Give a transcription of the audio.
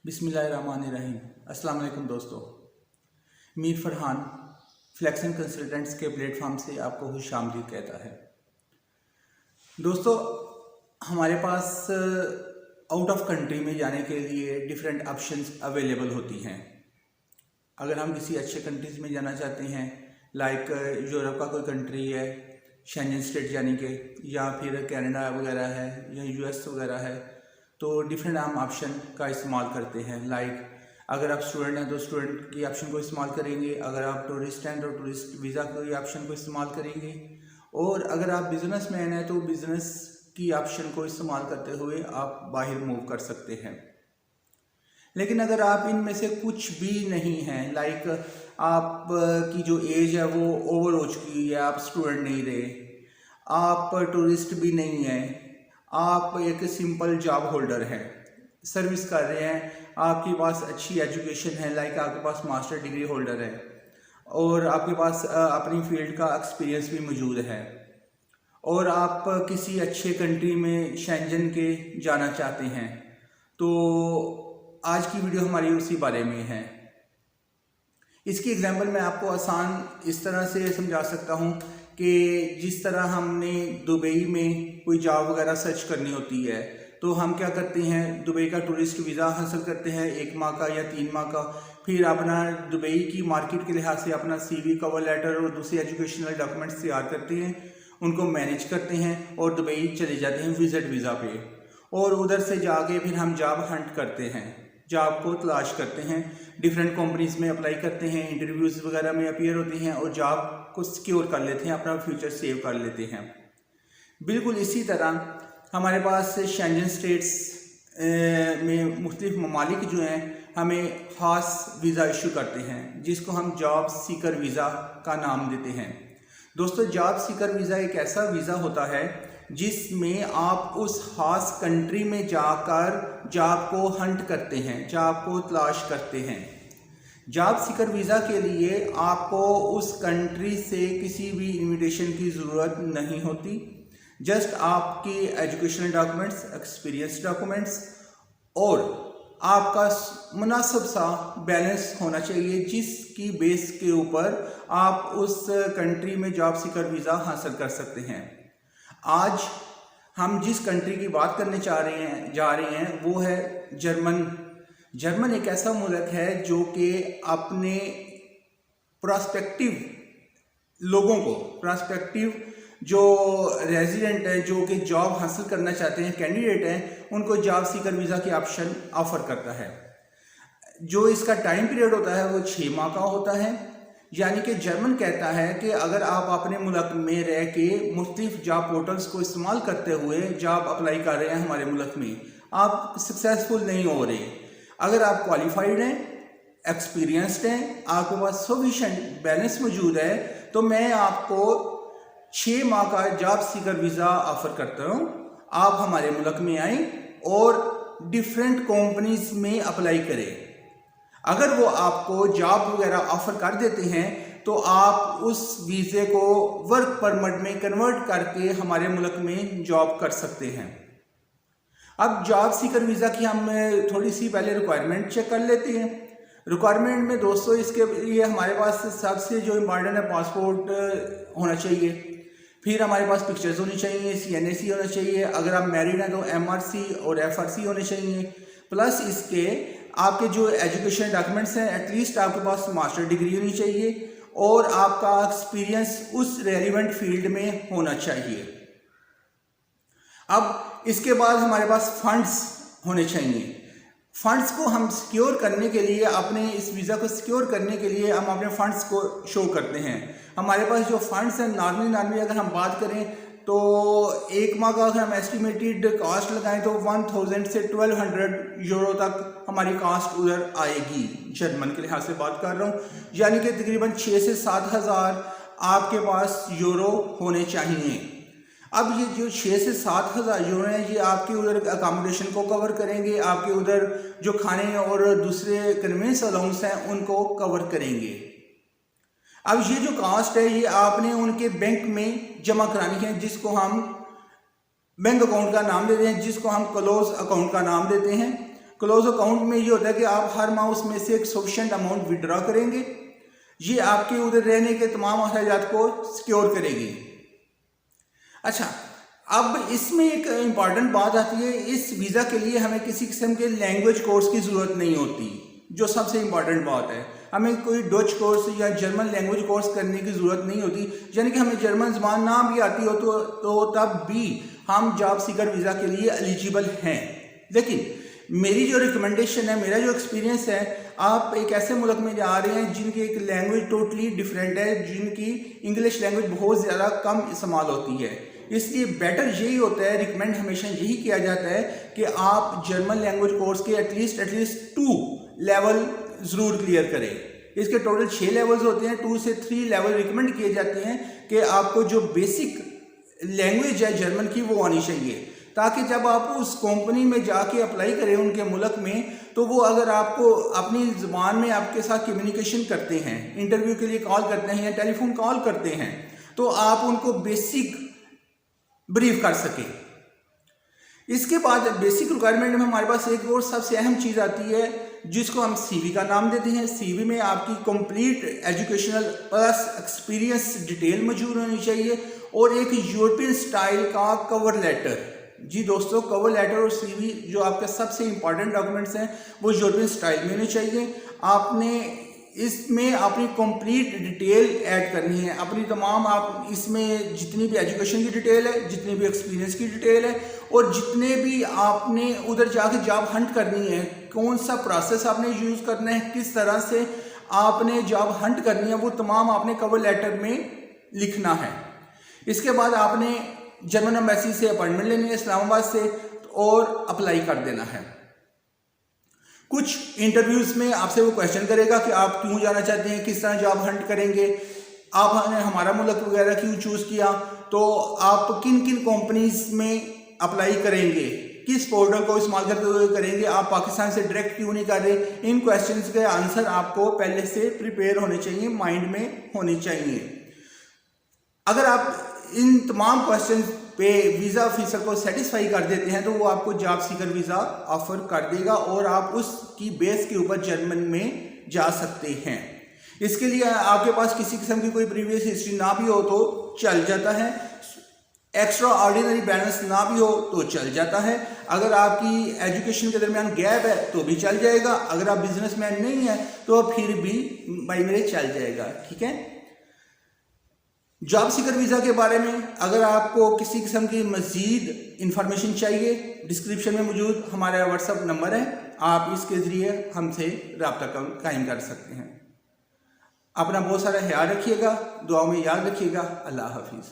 बिस्मिल्लाहिर्रहमानिर्रहीम। अस्सलाम वालेकुम दोस्तों, मीर फरहान फ्लेक्सन कंसल्टेंट्स के प्लेटफॉर्म से आपको खुशामदीद कहता है। दोस्तों, हमारे पास आउट ऑफ कंट्री में जाने के लिए डिफरेंट ऑप्शंस अवेलेबल होती हैं। अगर हम किसी अच्छे कंट्रीज़ में जाना चाहते हैं, लाइक यूरोप का कोई कंट्री है, शेंजन स्टेट यानी कि, या फिर कनाडा वगैरह है या यूएस वगैरह है, तो डिफरेंट हम ऑप्शन का इस्तेमाल करते हैं। लाइक अगर आप स्टूडेंट हैं तो स्टूडेंट की ऑप्शन को इस्तेमाल करेंगे, अगर आप टूरिस्ट हैं तो टूरिस्ट वीज़ा के ऑप्शन को इस्तेमाल करेंगे, और अगर आप बिजनेसमैन हैं तो बिज़नेस की ऑप्शन को इस्तेमाल करते हुए आप बाहर मूव कर सकते हैं। लेकिन अगर आप इनमें से कुछ भी नहीं हैं, लाइक आप की जो एज है वो ओवर हो चुकी है, आप स्टूडेंट नहीं रहे, आप टूरिस्ट भी नहीं हैं, आप एक सिंपल जॉब होल्डर हैं, सर्विस कर रहे हैं, आपके पास अच्छी एजुकेशन है, लाइक आपके पास मास्टर डिग्री होल्डर है, और आपके पास अपनी फील्ड का एक्सपीरियंस भी मौजूद है, और आप किसी अच्छे कंट्री में शेंजन के जाना चाहते हैं, तो आज की वीडियो हमारी उसी बारे में है। इसकी एग्जांपल मैं आपको आसान इस तरह से समझा सकता हूँ कि जिस तरह हमने दुबई में कोई जॉब वगैरह सर्च करनी होती है, तो हम क्या करते हैं, दुबई का टूरिस्ट वीज़ा हासिल करते हैं 1 माह का या 3 माह का, फिर अपना दुबई की मार्केट के लिहाज से अपना CV, कवर लेटर और दूसरे एजुकेशनल डॉक्यूमेंट्स तैयार करते हैं, उनको मैनेज करते हैं और दुबई चले जाते हैं विजिट वीज़ा पे, और उधर से जाके फिर हम जॉब हंट करते हैं, जॉब को तलाश करते हैं, डिफरेंट कंपनीज में अप्लाई करते हैं, इंटरव्यूज़ वगैरह में अपीयर होते हैं और जॉब को सिक्योर कर लेते हैं, अपना फ्यूचर सेव कर लेते हैं। बिल्कुल इसी तरह हमारे पास शेंजन स्टेट्स में मुख्तलिफ ममालिक जो हैं हमें ख़ास वीज़ा इशू करते हैं, जिसको हम जॉब सीकर वीज़ा का नाम देते हैं। दोस्तों, जॉब सीकर वीज़ा एक ऐसा वीज़ा होता है जिसमें आप उस खास कंट्री में जाकर जॉब को हंट करते हैं, जॉब को तलाश करते हैं। जॉब सीकर वीज़ा के लिए आपको उस कंट्री से किसी भी इनविटेशन की ज़रूरत नहीं होती, जस्ट आपकी एजुकेशनल डॉक्यूमेंट्स, एक्सपीरियंस डॉक्यूमेंट्स और आपका मुनासिब सा बैलेंस होना चाहिए, जिसकी बेस के ऊपर आप उस कंट्री में जॉब सीकर वीज़ा हासिल कर सकते हैं। आज हम जिस कंट्री की बात करने जा रहे हैं वो है जर्मन। जर्मन एक ऐसा मुल्क है जो कि अपने प्रोस्पेक्टिव लोगों को, प्रोस्पेक्टिव जो रेजिडेंट हैं, जो कि जॉब हासिल करना चाहते हैं, कैंडिडेट हैं, उनको जॉब सीकर वीज़ा के ऑप्शन ऑफर करता है। जो इसका टाइम पीरियड होता है वो 6 माह का होता है। यानी कि जर्मन कहता है कि अगर आप अपने मुल्क में रह के मुख्तलिफ जॉब पोर्टल्स को इस्तेमाल करते हुए जॉब अप्लाई कर रहे हैं हमारे मुल्क में, आप सक्सेसफुल नहीं हो रहे, अगर आप क्वालिफाइड हैं, एक्सपीरियंस्ड हैं, आपके पास सफिशिएंट बैलेंस मौजूद है, तो मैं आपको 6 माह का जॉब सीकर वीज़ा ऑफर करता हूँ। आप हमारे मुल्क में आएँ और डिफरेंट कंपनीज में अप्लाई करें। अगर वो आपको जॉब वगैरह ऑफर कर देते हैं तो आप उस वीज़े को वर्क परमिट में कन्वर्ट करके हमारे मुल्क में जॉब कर सकते हैं। अब जॉब सीकर वीज़ा की हम थोड़ी सी पहले रिक्वायरमेंट चेक कर लेते हैं। रिक्वायरमेंट में दोस्तों इसके लिए हमारे पास सबसे जो इम्पॉर्टेंट है, पासपोर्ट होना चाहिए, फिर हमारे पास पिक्चर्स होनी चाहिए, CNAC होना चाहिए, अगर आप मैरिड हैं तो MRC और FRC होने चाहिए, प्लस इसके आपके जो एजुकेशन डॉक्यूमेंट्स हैं, एटलीस्ट आपके पास मास्टर डिग्री होनी चाहिए और आपका एक्सपीरियंस उस रेलिवेंट फील्ड में होना चाहिए। अब इसके बाद हमारे पास फंड्स होने चाहिए। फंड्स को हम सिक्योर करने के लिए, अपने इस वीज़ा को सिक्योर करने के लिए हम अपने फंड्स को शो करते हैं। हमारे पास जो फंड्स हैं नॉर्मली अगर हम बात करें तो 1 माह का अगर हम एस्टिमेटेड कॉस्ट लगाएं तो 1000 से 1200 यूरो तक हमारी कॉस्ट उधर आएगी। जर्मन के लिहाज से बात कर रहा हूँ, यानी कि तकरीबन 6 से 7 हज़ार आपके पास यूरो होने चाहिए। अब ये जो 6 से 7 हज़ार यूरो हैं, ये आपके उधर अकोमोडेशन को कवर करेंगे, आपके उधर जो खाने और दूसरे कन्वेंस अलाउंस हैं उनको कवर करेंगे। अब ये जो कास्ट है ये आपने उनके बैंक में जमा करानी है, जिसको हम बैंक अकाउंट का नाम देते हैं, जिसको हम क्लोज अकाउंट का नाम देते हैं। क्लोज अकाउंट में ये होता है कि आप हर माह उसमें से एक सफिशिएंट अमाउंट विड्रॉ करेंगे। ये आपके उधर रहने के तमाम अखराजात को सिक्योर करेगी। अच्छा, अब इसमें एक इम्पॉर्टेंट बात आती है, इस वीज़ा के लिए हमें किसी किस्म के लैंग्वेज कोर्स की ज़रूरत नहीं होती, जो सबसे इम्पॉर्टेंट बात है। हमें कोई डच कोर्स या जर्मन लैंग्वेज कोर्स करने की ज़रूरत नहीं होती, यानी कि हमें जर्मन ज़बान ना भी आती हो तो तब भी हम जॉब सीकर वीज़ा के लिए एलिजिबल हैं। लेकिन मेरी जो रिकमेंडेशन है, मेरा जो एक्सपीरियंस है, आप एक ऐसे मुल्क में जा रहे हैं जिनकी एक लैंग्वेज टोटली डिफरेंट है, जिनकी इंग्लिश लैंग्वेज बहुत ज़्यादा कम इस्तेमाल होती है। इसलिए बेटर यही होता है, रिकमेंड हमेशा यही किया जाता है कि आप जर्मन लैंग्वेज कोर्स के एटलीस्ट 2 लेवल ज़रूर क्लियर करें। इसके टोटल 6 लेवल्स होते हैं, 2 से 3 लेवल रिकमेंड किए जाते हैं कि आपको जो बेसिक लैंग्वेज है जर्मन की वो आनी चाहिए, ताकि जब आप उस कंपनी में जाके अप्लाई करें उनके मुल्क में, तो वो अगर आपको अपनी ज़बान में आपके साथ कम्युनिकेशन करते हैं, इंटरव्यू के लिए कॉल करते हैं या टेलीफोन कॉल करते हैं, तो आप उनको बेसिक ब्रीफ कर सके। इसके बाद बेसिक रिक्वायरमेंट में हमारे पास एक और सबसे अहम चीज़ आती है, जिसको हम सीवी का नाम देते हैं। सीवी में आपकी complete educational plus experience detail मौजूद होनी चाहिए और एक यूरोपियन स्टाइल का कवर लेटर। जी दोस्तों, कवर लेटर और सीवी जो आपके सबसे इंपॉर्टेंट डॉक्यूमेंट्स हैं वो यूरोपियन स्टाइल में होने चाहिए। आपने इसमें अपनी कंप्लीट डिटेल ऐड करनी है, अपनी तमाम, आप इसमें जितनी भी एजुकेशन की डिटेल है, जितनी भी एक्सपीरियंस की डिटेल है और जितने भी आपने उधर जाके जॉब हंट करनी है, कौन सा प्रोसेस आपने यूज़ करना है, किस तरह से आपने जॉब हंट करनी है, वो तमाम आपने कवर लेटर में लिखना है। इसके बाद आपने जर्मन एम्बेसी से अपॉइंटमेंट लेनी है इस्लामाबाद से और अप्लाई कर देना है। कुछ इंटरव्यूज़ में आपसे वो क्वेश्चन करेगा कि आप क्यों जाना चाहते हैं, किस तरह जॉब हंट करेंगे, आपने हमारा मुल्क वगैरह क्यों चूज़ किया, तो आप किन किन कंपनीज में अप्लाई करेंगे, किस पोर्टल को इस्तेमाल करते हुए करेंगे, आप पाकिस्तान से डायरेक्ट क्यों नहीं कर रहे। इन क्वेश्चंस के आंसर आपको पहले से प्रिपेयर होने चाहिए, माइंड में होने चाहिए। अगर आप इन तमाम क्वेश्चन पे वीज़ा ऑफिसर को सेटिस्फाई कर देते हैं तो वो आपको जॉब सीकर वीज़ा ऑफर कर देगा और आप उसकी बेस के ऊपर जर्मन में जा सकते हैं। इसके लिए आपके पास किसी किस्म की कोई प्रीवियस हिस्ट्री ना भी हो तो चल जाता है, एक्स्ट्रा ऑर्डिनरी बैलेंस ना भी हो तो चल जाता है, अगर आपकी एजुकेशन के दरमियान गैप है तो भी चल जाएगा, अगर आप बिजनेसमैन नहीं है तो फिर भी भाई मेरे चल जाएगा। ठीक है। जॉब सीकर वीज़ा के बारे में अगर आपको किसी किस्म की मज़ीद इंफॉर्मेशन चाहिए, डिस्क्रिप्शन में मौजूद हमारा व्हाट्सअप नंबर है, आप इसके ज़रिए हमसे रब्ता कायम कर सकते हैं। अपना बहुत सारा ख्याल रखिएगा, दुआओं में याद रखिएगा। अल्लाह हाफिज़।